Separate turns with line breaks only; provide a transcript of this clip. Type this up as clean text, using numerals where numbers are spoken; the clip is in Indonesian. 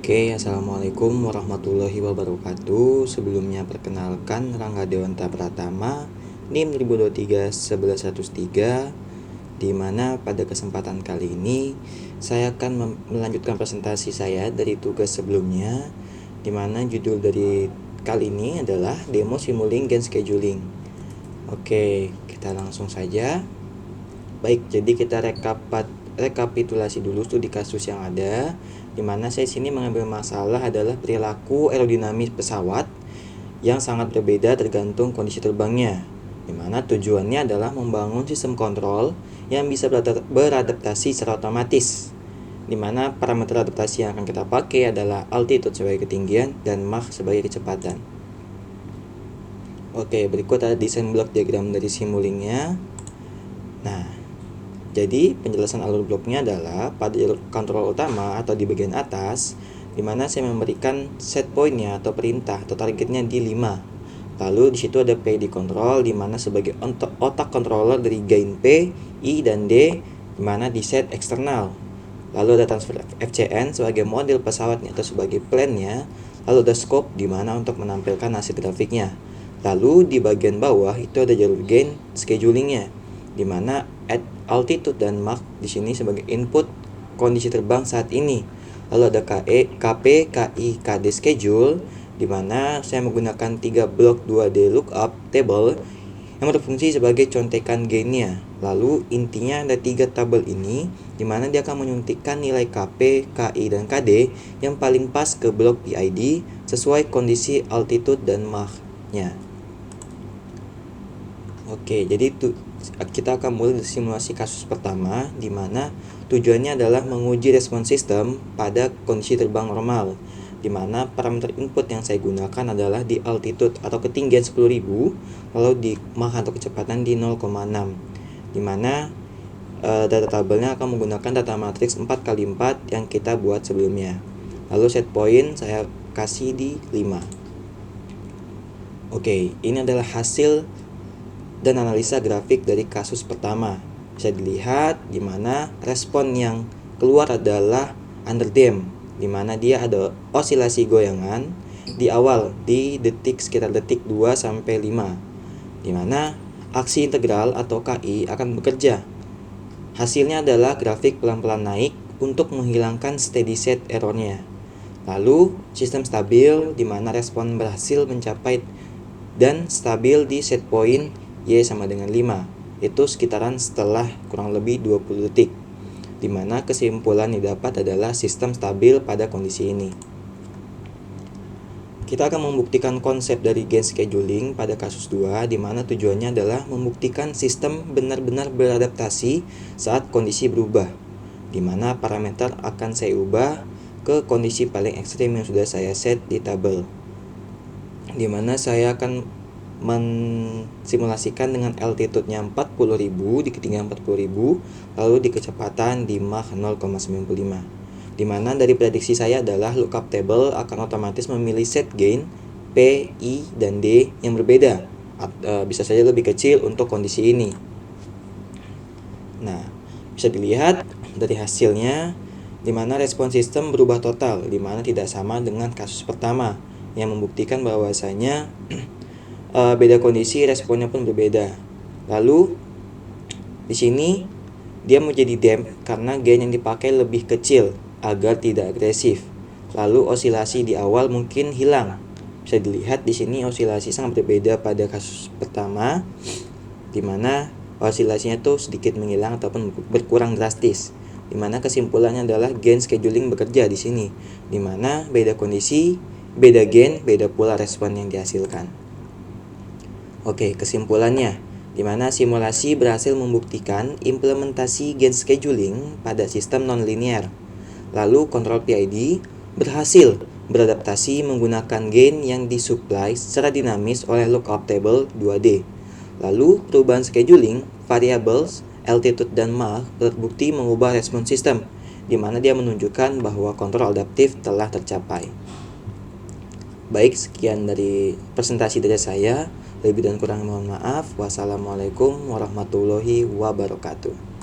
Assalamualaikum warahmatullahi wabarakatuh. Sebelumnya perkenalkan, Rangga Dewanta Pratama, NIM 2023-1113, di mana pada kesempatan kali ini saya akan melanjutkan presentasi saya dari tugas sebelumnya, di mana judul dari kali ini adalah demo simulating gain scheduling. Kita langsung saja. Baik, jadi kita rekapitulasi dulu studi kasus yang ada, di mana saya sini mengambil masalah adalah perilaku aerodinamis pesawat yang sangat berbeda tergantung kondisi terbangnya, di mana tujuannya adalah membangun sistem kontrol yang bisa beradaptasi secara otomatis, di mana parameter adaptasi yang akan kita pakai adalah altitude sebagai ketinggian dan Mach sebagai kecepatan. Berikut ada desain blok diagram dari simulingnya. Nah, jadi penjelasan alur bloknya adalah pada jalur kontrol utama atau di bagian atas, di mana saya memberikan set pointnya atau perintah atau targetnya di 5. Lalu di situ ada P di kontrol, di mana sebagai otak controller dari gain P, I dan D, di mana di set eksternal. Lalu ada transfer FCN sebagai model pesawatnya atau sebagai plan-nya. Lalu ada scope di mana untuk menampilkan hasil grafiknya. Lalu di bagian bawah itu ada jalur gain schedulingnya, di mana altitude dan Mach di sini sebagai input kondisi terbang saat ini. Lalu ada KP, KI, KD schedule, di mana saya menggunakan 3 blok 2D lookup table yang berfungsi sebagai contekan gainnya. Lalu intinya ada 3 tabel ini, di mana dia akan menyuntikkan nilai KP, KI, dan KD yang paling pas ke blok PID sesuai kondisi altitude dan Mach-nya. Jadi kita akan mulai dari simulasi kasus pertama, di mana tujuannya adalah menguji respon sistem pada kondisi terbang normal, di mana parameter input yang saya gunakan adalah di altitude atau ketinggian 10.000, lalu di Mach atau kecepatan di 0,6, di mana data tabelnya akan menggunakan data matriks 4x4 yang kita buat sebelumnya. Lalu set point saya kasih di 5. Ini adalah hasil dan analisa grafik dari kasus pertama. Bisa dilihat di mana respon yang keluar adalah underdamped, di mana dia ada osilasi goyangan di awal di sekitar detik 2 sampai 5, di mana aksi integral atau KI akan bekerja. Hasilnya adalah grafik pelan-pelan naik untuk menghilangkan steady state errornya. Lalu sistem stabil, di mana respon berhasil mencapai dan stabil di set point Y sama dengan 5, itu sekitaran setelah kurang lebih 20 detik, di mana kesimpulan yang didapat adalah sistem stabil pada kondisi ini. Kita akan membuktikan konsep dari gain scheduling pada kasus 2, di mana tujuannya adalah membuktikan sistem benar-benar beradaptasi saat kondisi berubah, di mana parameter akan saya ubah ke kondisi paling ekstrim yang sudah saya set di tabel, di mana saya akan mensimulasikan dengan altitude-nya 40.000 di ketinggian 40.000, lalu di kecepatan di Mach 0,95, di mana dari prediksi saya adalah lookup table akan otomatis memilih set gain P, I, dan D yang berbeda, bisa saja lebih kecil untuk kondisi ini. Nah, bisa dilihat dari hasilnya, di mana respon sistem berubah total, di mana tidak sama dengan kasus pertama yang membuktikan bahwasanya beda kondisi, responnya pun berbeda. Lalu di sini dia menjadi damp karena gain yang dipakai lebih kecil agar tidak agresif. Lalu osilasi di awal mungkin hilang. Bisa dilihat di sini osilasi sangat berbeda pada kasus pertama, di mana osilasinya tuh sedikit menghilang ataupun berkurang drastis. Di mana kesimpulannya adalah gain scheduling bekerja di sini, di mana beda kondisi, beda gain, beda pula respon yang dihasilkan. Kesimpulannya, di mana simulasi berhasil membuktikan implementasi gain scheduling pada sistem nonlinear. Lalu kontrol PID berhasil beradaptasi menggunakan gain yang disuplai secara dinamis oleh lookup table 2D. Lalu perubahan scheduling, variables, altitude dan Mach terbukti mengubah respon sistem, di mana dia menunjukkan bahwa kontrol adaptif telah tercapai. Baik, sekian dari presentasi dari saya. Lebih dan kurang mohon maaf. Wassalamualaikum warahmatullahi wabarakatuh.